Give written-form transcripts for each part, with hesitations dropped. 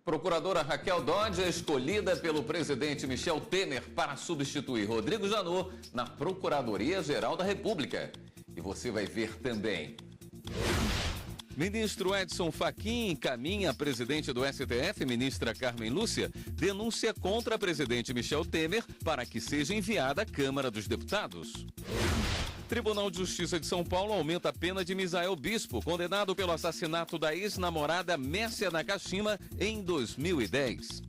Procuradora Raquel Dodge é escolhida pelo presidente Michel Temer para substituir Rodrigo Janot na Procuradoria-Geral da República. E você vai ver também. Ministro Edson Fachin encaminha a presidente do STF, ministra Carmen Lúcia, denúncia contra a presidente Michel Temer para que seja enviada à Câmara dos Deputados. Tribunal de Justiça de São Paulo aumenta a pena de Misael Bispo, condenado pelo assassinato da ex-namorada Mércia Nakashima em 2010.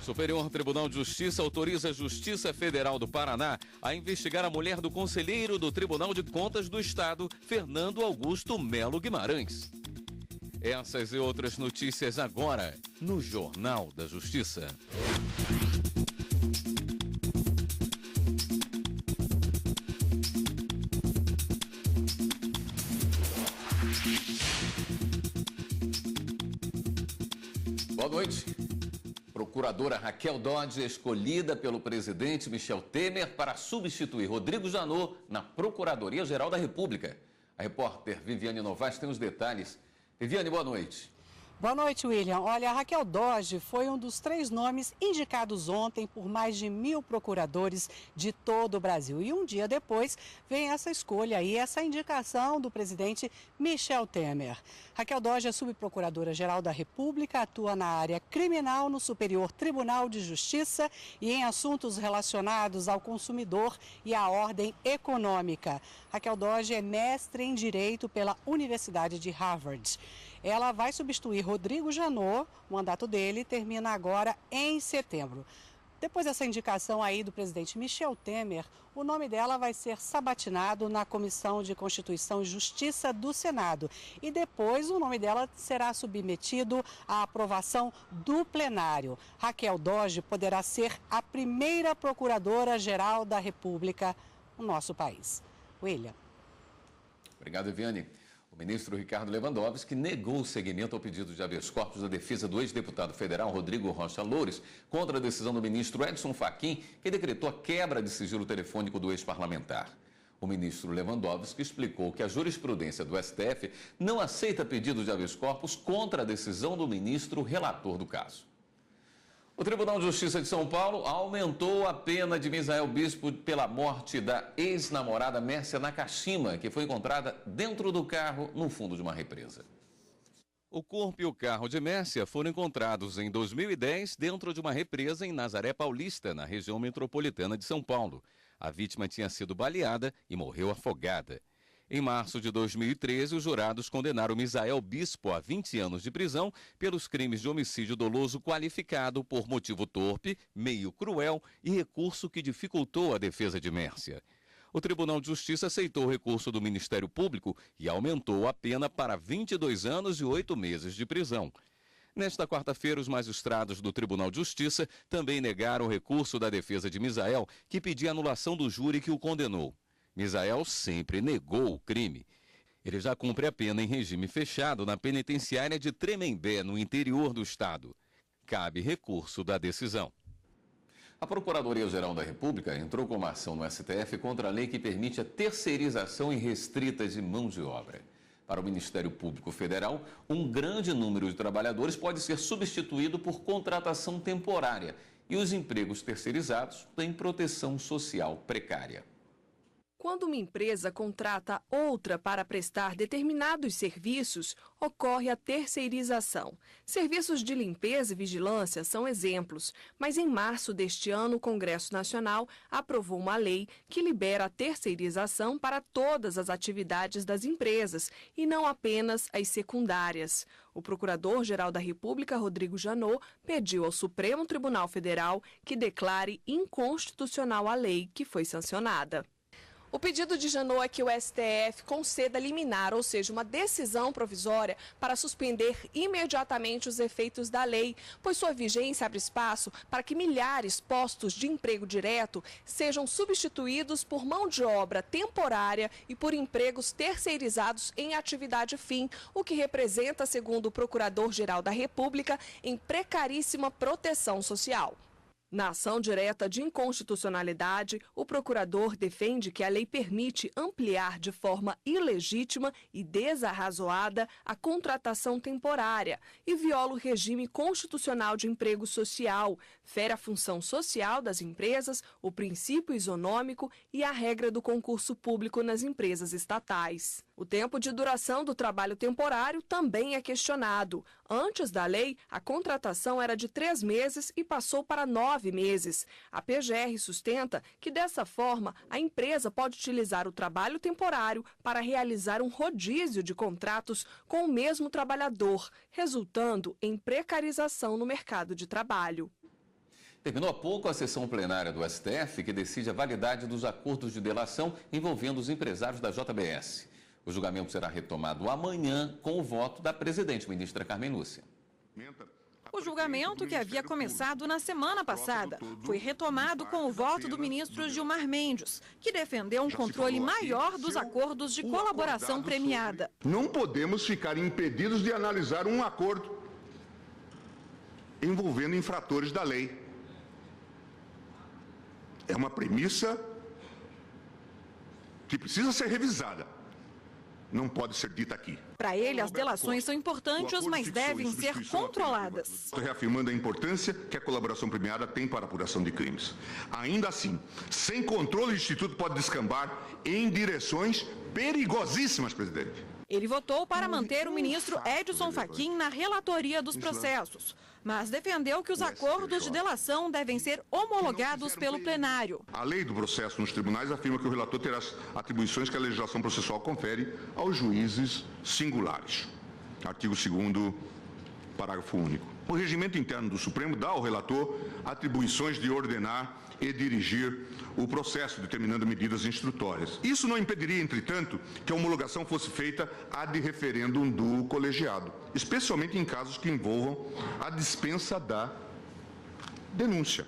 Superior Tribunal de Justiça autoriza a Justiça Federal do Paraná a investigar a mulher do conselheiro do Tribunal de Contas do Estado, Fernando Augusto Melo Guimarães. Essas e outras notícias agora no Jornal da Justiça. Boa noite. Procuradora Raquel Dodge é escolhida pelo presidente Michel Temer para substituir Rodrigo Janot na Procuradoria-Geral da República. A repórter Viviane Novaes tem os detalhes. Viviane, boa noite. Boa noite, William. Olha, a Raquel Dodge foi um dos 3 nomes indicados ontem por mais de 1.000 procuradores de todo o Brasil. E um dia depois vem essa escolha aí, essa indicação do presidente Michel Temer. Raquel Dodge é subprocuradora-geral da República, atua na área criminal no Superior Tribunal de Justiça e em assuntos relacionados ao consumidor e à ordem econômica. Raquel Dodge é mestre em Direito pela Universidade de Harvard. Ela vai substituir Rodrigo Janot, o mandato dele termina agora em setembro. Depois dessa indicação aí do presidente Michel Temer, o nome dela vai ser sabatinado na Comissão de Constituição e Justiça do Senado. E depois o nome dela será submetido à aprovação do plenário. Raquel Dodge poderá ser a primeira procuradora-geral da República no nosso país. William. Obrigado, Viviane. O ministro Ricardo Lewandowski negou o seguimento ao pedido de habeas corpus da defesa do ex-deputado federal Rodrigo Rocha Loures contra a decisão do ministro Edson Fachin, que decretou a quebra de sigilo telefônico do ex-parlamentar. O ministro Lewandowski explicou que a jurisprudência do STF não aceita pedido de habeas corpus contra a decisão do ministro relator do caso. O Tribunal de Justiça de São Paulo aumentou a pena de Misael Bispo pela morte da ex-namorada Mércia Nakashima, que foi encontrada dentro do carro no fundo de uma represa. O corpo e o carro de Mércia foram encontrados em 2010 dentro de uma represa em Nazaré Paulista, na região metropolitana de São Paulo. A vítima tinha sido baleada e morreu afogada. Em março de 2013, os jurados condenaram Misael Bispo a 20 anos de prisão pelos crimes de homicídio doloso qualificado por motivo torpe, meio cruel e recurso que dificultou a defesa de Mércia. O Tribunal de Justiça aceitou o recurso do Ministério Público e aumentou a pena para 22 anos e 8 meses de prisão. Nesta quarta-feira, os magistrados do Tribunal de Justiça também negaram o recurso da defesa de Misael, que pedia anulação do júri que o condenou. Misael sempre negou o crime. Ele já cumpre a pena em regime fechado na penitenciária de Tremembé, no interior do estado. Cabe recurso da decisão. A Procuradoria-Geral da República entrou com uma ação no STF contra a lei que permite a terceirização irrestrita de mão de obra. Para o Ministério Público Federal, um grande número de trabalhadores pode ser substituído por contratação temporária e os empregos terceirizados têm proteção social precária. Quando uma empresa contrata outra para prestar determinados serviços, ocorre a terceirização. Serviços de limpeza e vigilância são exemplos, mas em março deste ano o Congresso Nacional aprovou uma lei que libera a terceirização para todas as atividades das empresas e não apenas as secundárias. O Procurador-Geral da República, Rodrigo Janot, pediu ao Supremo Tribunal Federal que declare inconstitucional a lei que foi sancionada. O pedido de Janot é que o STF conceda liminar, ou seja, uma decisão provisória para suspender imediatamente os efeitos da lei, pois sua vigência abre espaço para que milhares de postos de emprego direto sejam substituídos por mão de obra temporária e por empregos terceirizados em atividade fim, o que representa, segundo o Procurador-Geral da República, em precaríssima proteção social. Na ação direta de inconstitucionalidade, o procurador defende que a lei permite ampliar de forma ilegítima e desarrazoada a contratação temporária e viola o regime constitucional de emprego social, fere a função social das empresas, o princípio isonômico e a regra do concurso público nas empresas estatais. O tempo de duração do trabalho temporário também é questionado. Antes da lei, a contratação era de 3 meses e passou para 9 meses. A PGR sustenta que, dessa forma, a empresa pode utilizar o trabalho temporário para realizar um rodízio de contratos com o mesmo trabalhador, resultando em precarização no mercado de trabalho. Terminou há pouco a sessão plenária do STF, que decide a validade dos acordos de delação envolvendo os empresários da JBS. O julgamento será retomado amanhã com o voto da presidente ministra Carmen Lúcia. O julgamento, que havia começado na semana passada, foi retomado com o voto do ministro Gilmar Mendes, que defendeu um controle maior dos acordos de colaboração premiada. Não podemos ficar impedidos de analisar um acordo envolvendo infratores da lei. É uma premissa que precisa ser revisada. Não pode ser dita aqui. Para ele, as delações são importantes, mas devem ser controladas. Estou reafirmando a importância que a colaboração premiada tem para a apuração de crimes. Ainda assim, sem controle, o Instituto pode descambar em direções perigosíssimas, presidente. Ele votou para manter o ministro Edson Fachin na relatoria dos processos, mas defendeu que os acordos de delação devem ser homologados pelo plenário. A lei do processo nos tribunais afirma que o relator terá as atribuições que a legislação processual confere aos juízes singulares. Artigo 2º, parágrafo único. O regimento interno do Supremo dá ao relator atribuições de ordenar e dirigir o processo, determinando medidas instrutórias. Isso não impediria, entretanto, que a homologação fosse feita ad referendum do colegiado, especialmente em casos que envolvam a dispensa da denúncia.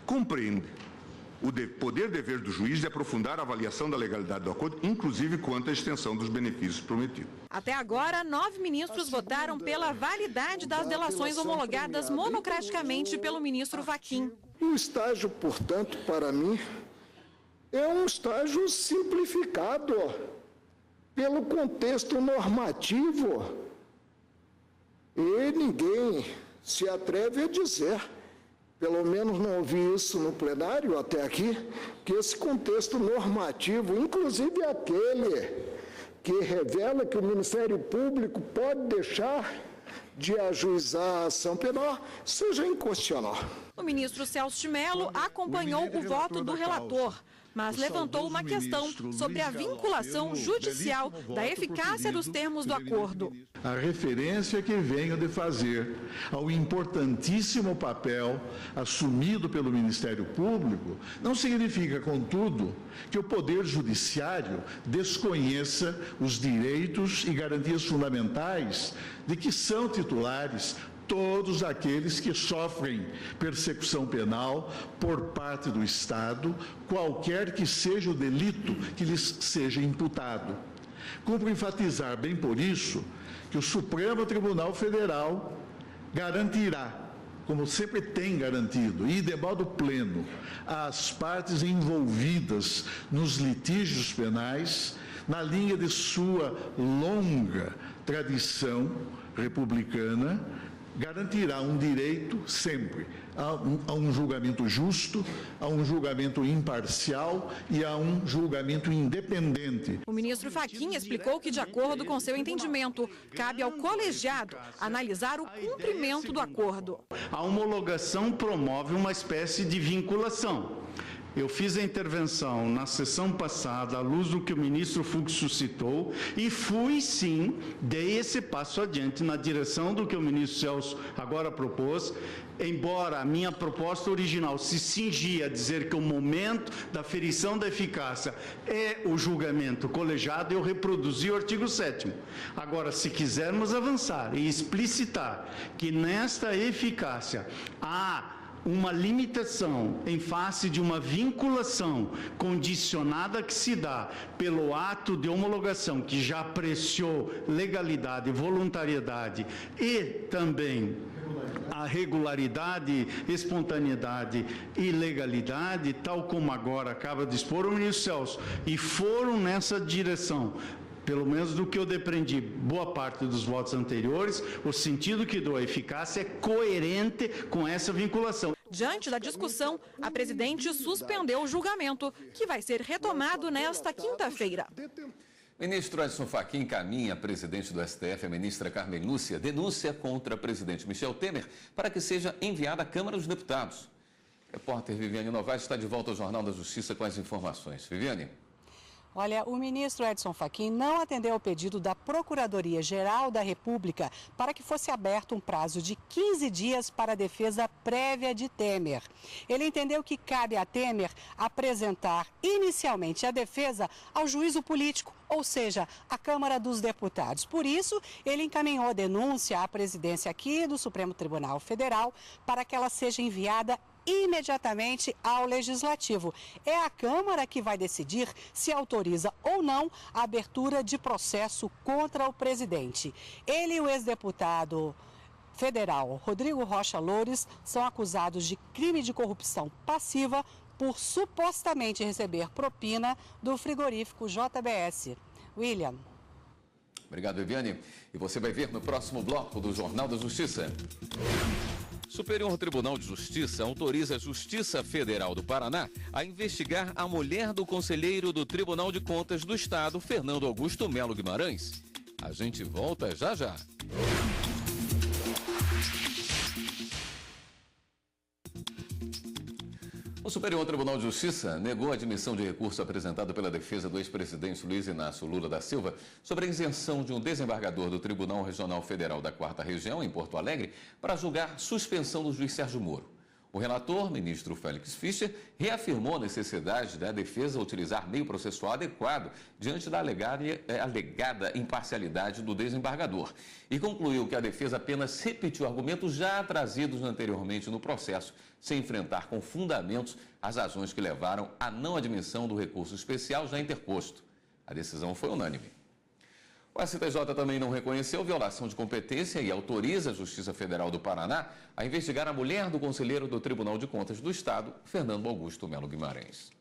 Compreende o poder-dever do juiz de aprofundar a avaliação da legalidade do acordo, inclusive quanto à extensão dos benefícios prometidos. Até agora, 9 ministros votaram pela validade das delações homologadas monocraticamente pelo ministro Fachin. O estágio, portanto, para mim, é um estágio simplificado pelo contexto normativo. E ninguém se atreve a dizer, pelo menos não ouvi isso no plenário até aqui, que esse contexto normativo, inclusive aquele que revela que o Ministério Público pode deixar de ajuizar a ação penal, seja inconstitucional. O ministro Celso de Mello acompanhou o voto do relator, mas levantou uma questão sobre a vinculação judicial da eficácia dos termos do acordo. A referência que venho de fazer ao importantíssimo papel assumido pelo Ministério Público não significa, contudo, que o Poder Judiciário desconheça os direitos e garantias fundamentais de que são titulares todos aqueles que sofrem persecução penal por parte do Estado, qualquer que seja o delito que lhes seja imputado. Cumpre enfatizar, bem por isso, que o Supremo Tribunal Federal garantirá, como sempre tem garantido, e de modo pleno, às partes envolvidas nos litígios penais, na linha de sua longa tradição republicana, garantirá um direito sempre a um julgamento justo, a um julgamento imparcial e a um julgamento independente. O ministro Fachin explicou que, de acordo com seu entendimento, cabe ao colegiado analisar o cumprimento do acordo. A homologação promove uma espécie de vinculação. Eu fiz a intervenção na sessão passada, à luz do que o ministro Fux suscitou, e fui, sim, dei esse passo adiante na direção do que o ministro Celso agora propôs, embora a minha proposta original se cingia a dizer que o momento da ferição da eficácia é o julgamento colegiado, eu reproduzi o artigo 7º. Agora, se quisermos avançar e explicitar que nesta eficácia há uma limitação em face de uma vinculação condicionada que se dá pelo ato de homologação que já apreciou legalidade, voluntariedade e também a regularidade, espontaneidade e legalidade, tal como agora acaba de expor o ministro Celso, e foram nessa direção, pelo menos do que eu depreendi, boa parte dos votos anteriores, o sentido que dou a eficácia é coerente com essa vinculação. Diante da discussão, a presidente suspendeu o julgamento, que vai ser retomado nesta quinta-feira. Ministro Edson Fachin encaminha a presidente do STF, a ministra Carmen Lúcia, denúncia contra o presidente Michel Temer para que seja enviada à Câmara dos Deputados. A repórter Viviane Novaes está de volta ao Jornal da Justiça com as informações. Viviane. Olha, o ministro Edson Fachin não atendeu ao pedido da Procuradoria-Geral da República para que fosse aberto um prazo de 15 dias para a defesa prévia de Temer. Ele entendeu que cabe a Temer apresentar inicialmente a defesa ao juízo político, ou seja, à Câmara dos Deputados. Por isso, ele encaminhou a denúncia à presidência aqui do Supremo Tribunal Federal para que ela seja enviada imediatamente ao Legislativo. É a Câmara que vai decidir se autoriza ou não a abertura de processo contra o presidente. Ele e o ex-deputado federal Rodrigo Rocha Loures são acusados de crime de corrupção passiva por supostamente receber propina do frigorífico JBS. William. Obrigado, Viviane. E você vai ver no próximo bloco do Jornal da Justiça. Superior Tribunal de Justiça autoriza a Justiça Federal do Paraná a investigar a mulher do conselheiro do Tribunal de Contas do Estado, Fernando Augusto Melo Guimarães. A gente volta já já. O Superior Tribunal de Justiça negou a admissão de recurso apresentado pela defesa do ex-presidente Luiz Inácio Lula da Silva sobre a isenção de um desembargador do Tribunal Regional Federal da 4ª Região, em Porto Alegre, para julgar suspensão do juiz Sérgio Moro. O relator, ministro Félix Fischer, reafirmou a necessidade da defesa utilizar meio processual adequado diante da alegada imparcialidade do desembargador e concluiu que a defesa apenas repetiu argumentos já trazidos anteriormente no processo, sem enfrentar com fundamentos as razões que levaram à não admissão do recurso especial já interposto. A decisão foi unânime. O STJ também não reconheceu violação de competência e autoriza a Justiça Federal do Paraná a investigar a mulher do conselheiro do Tribunal de Contas do Estado, Fernando Augusto Melo Guimarães.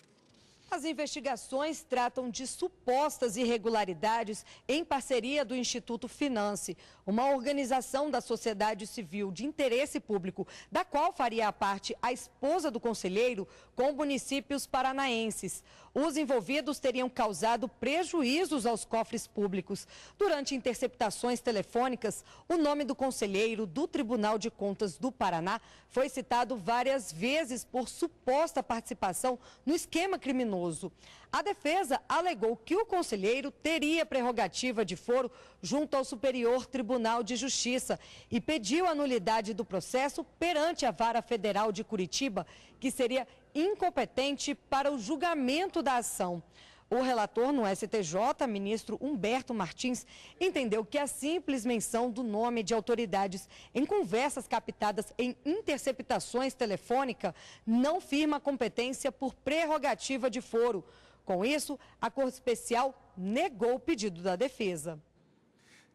As investigações tratam de supostas irregularidades em parceria do Instituto Finance, uma organização da sociedade civil de interesse público, da qual faria parte a esposa do conselheiro, com municípios paranaenses. Os envolvidos teriam causado prejuízos aos cofres públicos. Durante interceptações telefônicas, o nome do conselheiro do Tribunal de Contas do Paraná foi citado várias vezes por suposta participação no esquema criminoso. A defesa alegou que o conselheiro teria prerrogativa de foro junto ao Superior Tribunal de Justiça e pediu a nulidade do processo perante a Vara Federal de Curitiba, que seria incompetente para o julgamento da ação. O relator no STJ, ministro Humberto Martins, entendeu que a simples menção do nome de autoridades em conversas captadas em interceptações telefônicas não firma a competência por prerrogativa de foro. Com isso, a Corte Especial negou o pedido da defesa.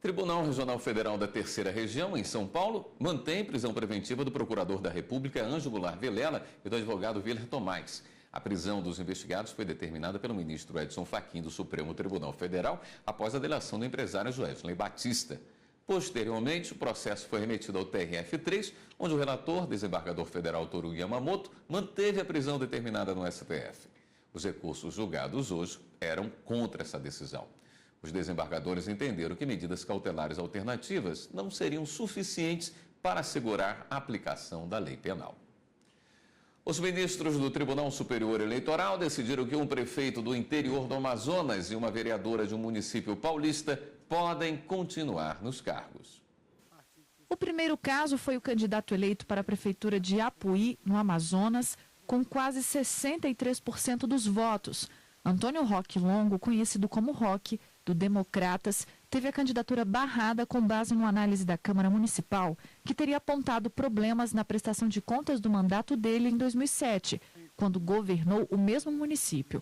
Tribunal Regional Federal da 3ª Região, em São Paulo, mantém prisão preventiva do procurador da República, Ângelo Goulart Vilela, e do advogado Willer Tomás. A prisão dos investigados foi determinada pelo ministro Edson Fachin do Supremo Tribunal Federal após a delação do empresário Joesley Batista. Posteriormente, o processo foi remetido ao TRF3, onde o relator, desembargador federal Toru Yamamoto, manteve a prisão determinada no STF. Os recursos julgados hoje eram contra essa decisão. Os desembargadores entenderam que medidas cautelares alternativas não seriam suficientes para assegurar a aplicação da lei penal. Os ministros do Tribunal Superior Eleitoral decidiram que um prefeito do interior do Amazonas e uma vereadora de um município paulista podem continuar nos cargos. O primeiro caso foi o candidato eleito para a prefeitura de Apuí, no Amazonas, com quase 63% dos votos. Antônio Roque Longo, conhecido como Roque, do Democratas, teve a candidatura barrada com base numa análise da Câmara Municipal, que teria apontado problemas na prestação de contas do mandato dele em 2007, quando governou o mesmo município.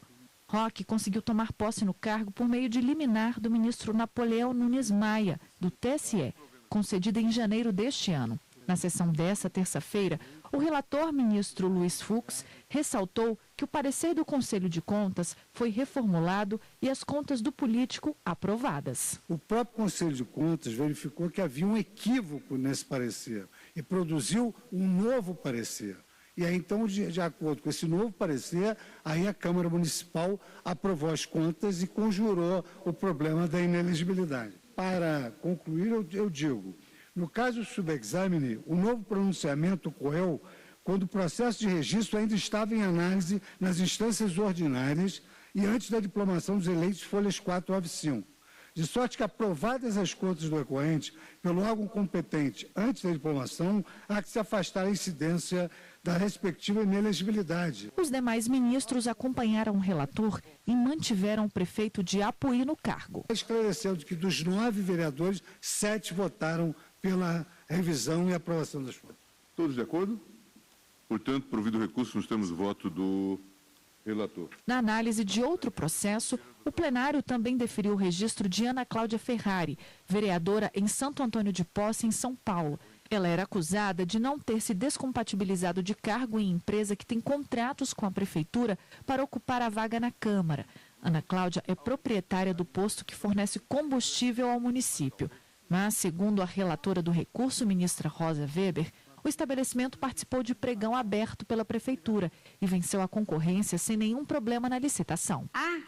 Roque conseguiu tomar posse no cargo por meio de liminar do ministro Napoleão Nunes Maia, do TSE, concedida em janeiro deste ano. Na sessão dessa terça-feira, o relator ministro Luiz Fux ressaltou que o parecer do Conselho de Contas foi reformulado e as contas do político aprovadas. O próprio Conselho de Contas verificou que havia um equívoco nesse parecer e produziu um novo parecer. E aí, então, de acordo com esse novo parecer, aí a Câmara Municipal aprovou as contas e conjurou o problema da inelegibilidade. Para concluir, eu digo, no caso subexamine, o novo pronunciamento ocorreu quando o processo de registro ainda estava em análise nas instâncias ordinárias e antes da diplomação dos eleitos folhas 495. De sorte que, aprovadas as contas do recorrente pelo órgão competente antes da diplomação, há que se afastar a incidência da respectiva inelegibilidade. Os demais ministros acompanharam o relator e mantiveram o prefeito de Apuí no cargo. Esclareceu que dos 9 vereadores, 7 votaram pela revisão e aprovação das contas. Todos de acordo? Portanto, provido o recurso, nós temos o voto do relator. Na análise de outro processo, o plenário também deferiu o registro de Ana Cláudia Ferrari, vereadora em Santo Antônio de Posse, em São Paulo. Ela era acusada de não ter se descompatibilizado de cargo em empresa que tem contratos com a prefeitura para ocupar a vaga na Câmara. Ana Cláudia é proprietária do posto que fornece combustível ao município. Mas, segundo a relatora do recurso, ministra Rosa Weber, o estabelecimento participou de pregão aberto pela prefeitura e venceu a concorrência sem nenhum problema na licitação. A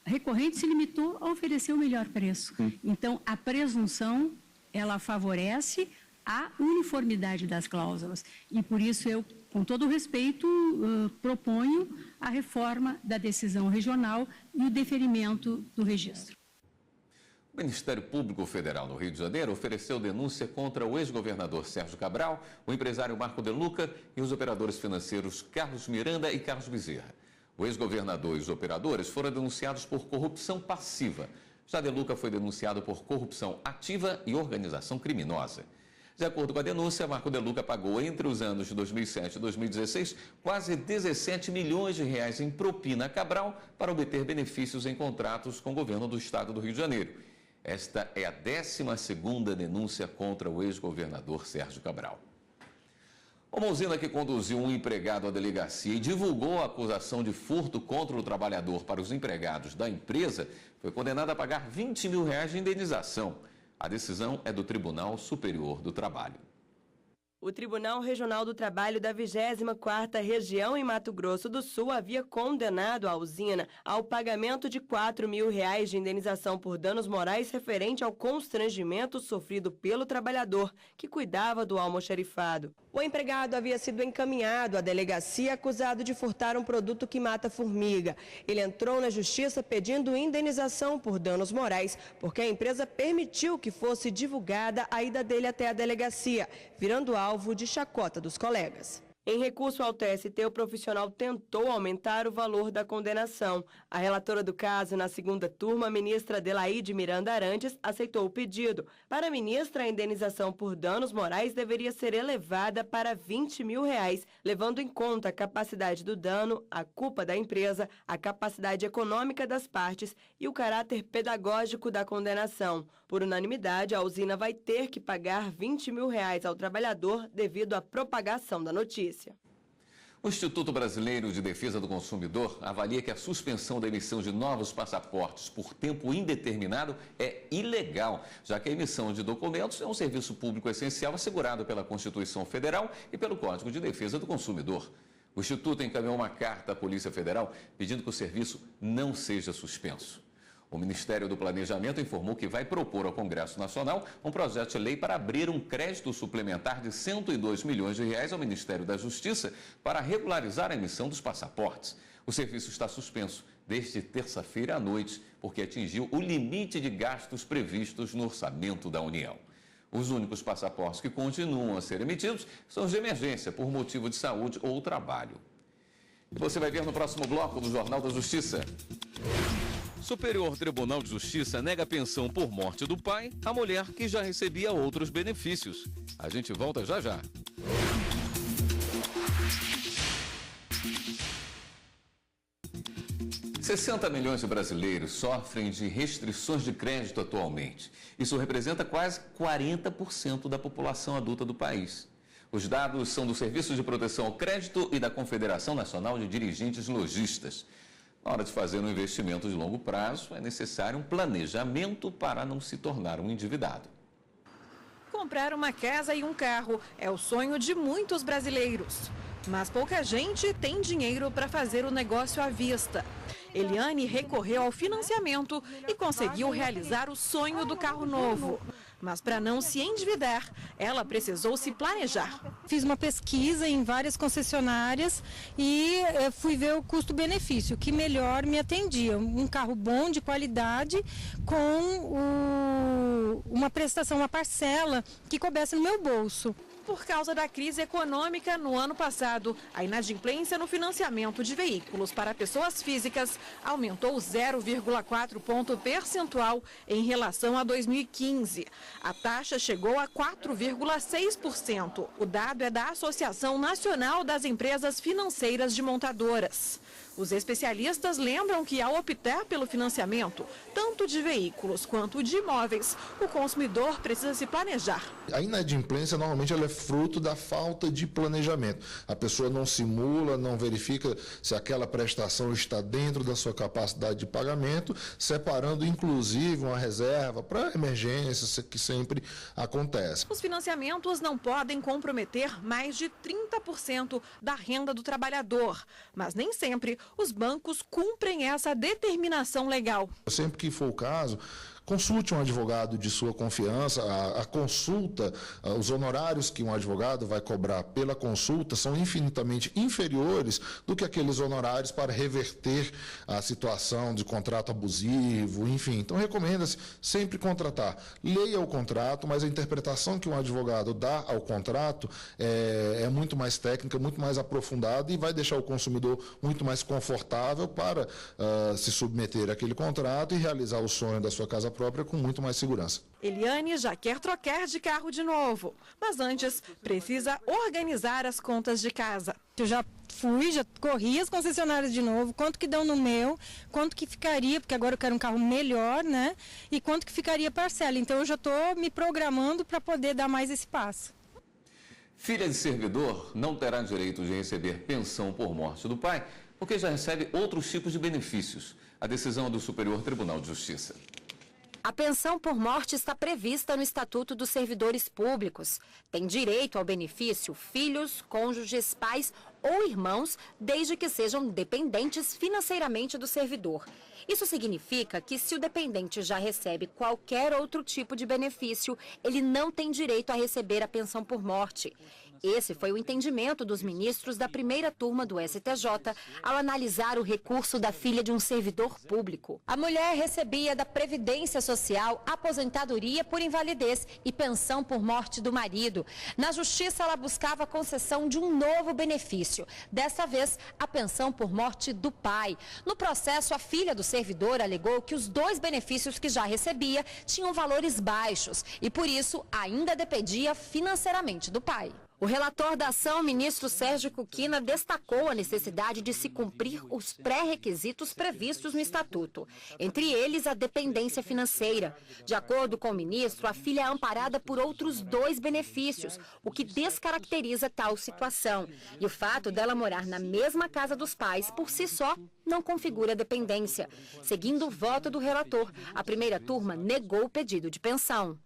recorrente se limitou a oferecer o melhor preço. Então, a presunção, ela favorece a uniformidade das cláusulas. E por isso eu, com todo o respeito, proponho a reforma da decisão regional e o deferimento do registro. O Ministério Público Federal no Rio de Janeiro ofereceu denúncia contra o ex-governador Sérgio Cabral, o empresário Marco De Luca e os operadores financeiros Carlos Miranda e Carlos Bezerra. O ex-governador e os operadores foram denunciados por corrupção passiva. Já De Luca foi denunciado por corrupção ativa e organização criminosa. De acordo com a denúncia, Marco De Luca pagou entre os anos de 2007 e 2016 quase 17 milhões de reais em propina a Cabral para obter benefícios em contratos com o governo do estado do Rio de Janeiro. Esta é a 12ª denúncia contra o ex-governador Sérgio Cabral. Uma usina que conduziu um empregado à delegacia e divulgou a acusação de furto contra o trabalhador para os empregados da empresa foi condenada a pagar 20 mil reais de indenização. A decisão é do Tribunal Superior do Trabalho. O Tribunal Regional do Trabalho da 24ª Região em Mato Grosso do Sul havia condenado a usina ao pagamento de 4 mil reais de indenização por danos morais referente ao constrangimento sofrido pelo trabalhador que cuidava do almoxarifado. O empregado havia sido encaminhado à delegacia acusado de furtar um produto que mata formiga. Ele entrou na justiça pedindo indenização por danos morais, porque a empresa permitiu que fosse divulgada a ida dele até a delegacia, virando alvo de chacota dos colegas. Em recurso ao TST, o profissional tentou aumentar o valor da condenação. A relatora do caso, na segunda turma, a ministra Adelaide Miranda Arantes, aceitou o pedido. Para a ministra, a indenização por danos morais deveria ser elevada para 20 mil reais, levando em conta a capacidade do dano, a culpa da empresa, a capacidade econômica das partes e o caráter pedagógico da condenação. Por unanimidade, a usina vai ter que pagar 20 mil reais ao trabalhador devido à propagação da notícia. O Instituto Brasileiro de Defesa do Consumidor avalia que a suspensão da emissão de novos passaportes por tempo indeterminado é ilegal, já que a emissão de documentos é um serviço público essencial assegurado pela Constituição Federal e pelo Código de Defesa do Consumidor. O Instituto encaminhou uma carta à Polícia Federal pedindo que o serviço não seja suspenso. O Ministério do Planejamento informou que vai propor ao Congresso Nacional um projeto de lei para abrir um crédito suplementar de 102 milhões de reais ao Ministério da Justiça para regularizar a emissão dos passaportes. O serviço está suspenso desde terça-feira à noite, porque atingiu o limite de gastos previstos no orçamento da União. Os únicos passaportes que continuam a ser emitidos são os de emergência, por motivo de saúde ou trabalho. E você vai ver no próximo bloco do Jornal da Justiça. Superior Tribunal de Justiça nega pensão por morte do pai à mulher que já recebia outros benefícios. A gente volta já já. – 60 milhões de brasileiros sofrem de restrições de crédito atualmente. Isso representa quase 40% da população adulta do país. Os dados são do Serviço de Proteção ao Crédito e da Confederação Nacional de Dirigentes Lojistas. Na hora de fazer um investimento de longo prazo, é necessário um planejamento para não se tornar um endividado. Comprar uma casa e um carro é o sonho de muitos brasileiros. Mas pouca gente tem dinheiro para fazer o negócio à vista. Eliane recorreu ao financiamento e conseguiu realizar o sonho do carro novo. Mas para não se endividar, ela precisou se planejar. Fiz uma pesquisa em várias concessionárias e fui ver o custo-benefício, que melhor me atendia. Um carro bom, de qualidade, com uma prestação, uma parcela que coubesse no meu bolso. Por causa da crise econômica no ano passado, a inadimplência no financiamento de veículos para pessoas físicas aumentou 0,4 ponto percentual em relação a 2015. A taxa chegou a 4,6%. O dado é da Associação Nacional das Empresas Financeiras de Montadoras. Os especialistas lembram que, ao optar pelo financiamento, tanto de veículos quanto de imóveis, o consumidor precisa se planejar. A inadimplência, normalmente, ela é fruto da falta de planejamento. A pessoa não simula, não verifica se aquela prestação está dentro da sua capacidade de pagamento, separando, inclusive, uma reserva para emergências, que sempre acontece. Os financiamentos não podem comprometer mais de 30% da renda do trabalhador, mas nem sempre os bancos cumprem essa determinação legal. Sempre que for o caso, consulte um advogado de sua confiança. A consulta, os honorários que um advogado vai cobrar pela consulta são infinitamente inferiores do que aqueles honorários para reverter a situação de contrato abusivo, enfim. Então, recomenda-se sempre contratar. Leia o contrato, mas a interpretação que um advogado dá ao contrato é muito mais técnica, muito mais aprofundada e vai deixar o consumidor muito mais confortável para se submeter àquele contrato e realizar o sonho da sua casa própria com muito mais segurança. Eliane já quer trocar de carro de novo, mas antes precisa organizar as contas de casa. Eu já corri as concessionárias de novo, quanto que dão no meu, quanto que ficaria, porque agora eu quero um carro melhor, né? E quanto que ficaria a parcela. Então eu já estou me programando para poder dar mais esse passo. Filha de servidor não terá direito de receber pensão por morte do pai, porque já recebe outros tipos de benefícios. A decisão é do Superior Tribunal de Justiça. A pensão por morte está prevista no Estatuto dos Servidores Públicos. Tem direito ao benefício filhos, cônjuges, pais ou irmãos, desde que sejam dependentes financeiramente do servidor. Isso significa que, se o dependente já recebe qualquer outro tipo de benefício, ele não tem direito a receber a pensão por morte. Esse foi o entendimento dos ministros da primeira turma do STJ ao analisar o recurso da filha de um servidor público. A mulher recebia da Previdência Social aposentadoria por invalidez e pensão por morte do marido. Na Justiça, ela buscava a concessão de um novo benefício, dessa vez a pensão por morte do pai. No processo, a filha do servidor alegou que os dois benefícios que já recebia tinham valores baixos e, por isso, ainda dependia financeiramente do pai. O relator da ação, ministro Sérgio Cuquina, destacou a necessidade de se cumprir os pré-requisitos previstos no Estatuto, entre eles a dependência financeira. De acordo com o ministro, a filha é amparada por outros dois benefícios, o que descaracteriza tal situação. E o fato dela morar na mesma casa dos pais, por si só, não configura dependência. Seguindo o voto do relator, a primeira turma negou o pedido de pensão.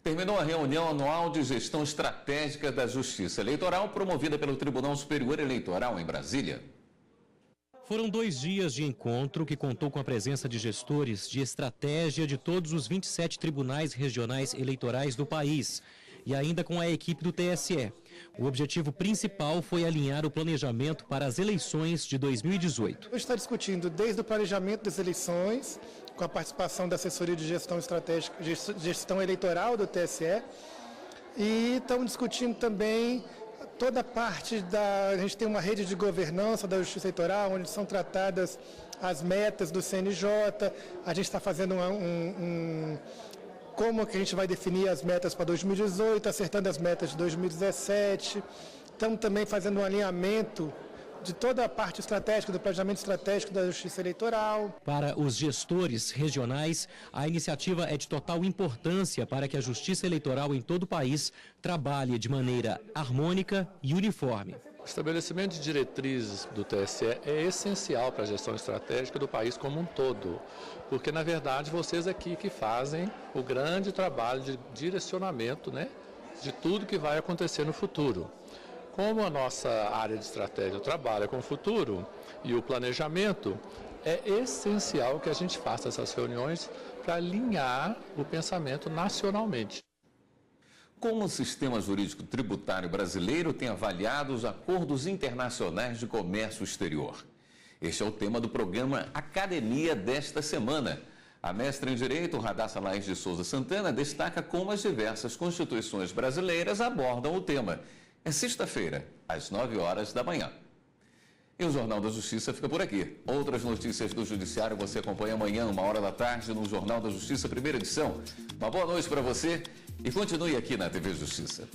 Terminou a reunião anual de gestão estratégica da Justiça Eleitoral, promovida pelo Tribunal Superior Eleitoral em Brasília. Foram 2 dias de encontro que contou com a presença de gestores de estratégia de todos os 27 tribunais regionais eleitorais do país e ainda com a equipe do TSE. O objetivo principal foi alinhar o planejamento para as eleições de 2018. Hoje está discutindo desde o planejamento das eleições, com a participação da assessoria de gestão estratégica, gestão eleitoral do TSE, e estamos discutindo também toda a parte a gente tem uma rede de governança da Justiça Eleitoral, onde são tratadas as metas do CNJ, a gente está fazendo como que a gente vai definir as metas para 2018, acertando as metas de 2017, estamos também fazendo um alinhamento de toda a parte estratégica, do planejamento estratégico da Justiça Eleitoral. Para os gestores regionais, a iniciativa é de total importância para que a Justiça Eleitoral em todo o país trabalhe de maneira harmônica e uniforme. O estabelecimento de diretrizes do TSE é essencial para a gestão estratégica do país como um todo, porque, na verdade, vocês aqui que fazem o grande trabalho de direcionamento, né, de tudo que vai acontecer no futuro. Como a nossa área de estratégia trabalha com o futuro e o planejamento, é essencial que a gente faça essas reuniões para alinhar o pensamento nacionalmente. Como o sistema jurídico tributário brasileiro tem avaliado os acordos internacionais de comércio exterior? Este é o tema do programa Academia desta semana. A mestra em Direito, Radassa Laís de Souza Santana, destaca como as diversas constituições brasileiras abordam o tema. É sexta-feira, às 9 horas da manhã. E o Jornal da Justiça fica por aqui. Outras notícias do Judiciário você acompanha amanhã, 13h, no Jornal da Justiça, primeira edição. Uma boa noite para você e continue aqui na TV Justiça.